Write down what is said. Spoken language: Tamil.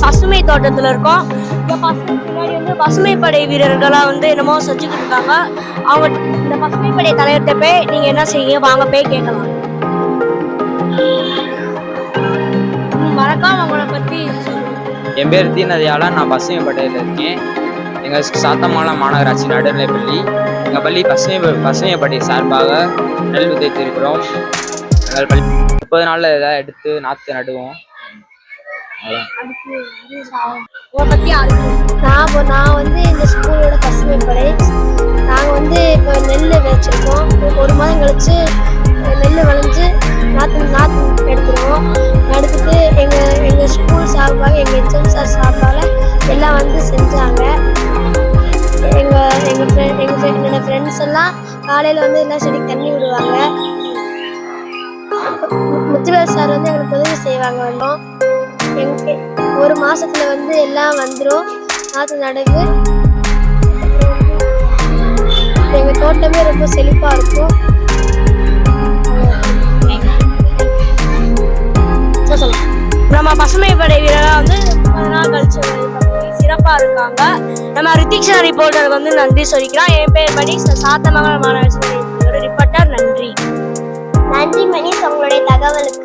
பசுமை தோட்டத்துல இருக்கோம். இந்த பின்னாடி வந்து பசுமை படை வீரர்களா வந்து என்னமோ செஞ்சுக்கிட்டு இருக்காங்க. அவங்க இந்த பசுமை படை தலைவர்கிட்ட போய் நீங்க என்ன செய்ய வாங்க போய் கேட்கலாம். மறக்காம அவங்கள பத்தி என் பேர் தீனதயாளா, நான் பசுமை படையில் இருக்கேன். எங்கள் சாத்தமங்கலம் மாநகராட்சி நடுநிலைப்பள்ளி. எங்கள் பள்ளி பசுமை படை சார்பாக நெல் விதைத்திருக்கிறோம். எங்கள் பள்ளி 30 நாளில் ஏதாவது எடுத்து நாற்று நடுவோம். நான் வந்து இந்த ஸ்கூலோட பசுமை படை. நாங்கள் வந்து இப்போ நெல் விதைச்சிருக்கோம். 1 மாதம் கழிச்சு நெல் விளைஞ்சு நாற்று எடுத்துருவோம். எடுத்துட்டு எங்கள் ஸ்கூல் சார்பாக எங்கள் ஹெச்எம் சார் சார்பாக எல்லாம் வந்து செஞ்சாங்க. என்னோட ஃப்ரெண்ட்ஸ் எல்லாம் காலையில் வந்து எல்லா செடிக்கு தண்ணி விடுவாங்க. முத்துவேல் சார் வந்து எங்களுக்கு உதவி செய்வாங்க. வந்தோம் 1 மாசத்துல வந்து எல்லாம் வந்துடும். நாற்று நடவு எங்க தோட்டமே ரொம்ப செழிப்பா இருக்கும். நம்ம பசுமை படை வீரரா வந்து 10 நாள் கழிச்சு சிறப்பா இருக்காங்க. நம்ம ரித்திக் சார் ரிப்போர்ட்டருக்கு வந்து நன்றி சொல்லிக்கிறோம். என் பேர் மணிஷ், சாத்தமங்கலம் மாநகராட்சி ரிப்போர்ட்டர். நன்றி மணிஷ், உங்களுடைய தகவலுக்கு.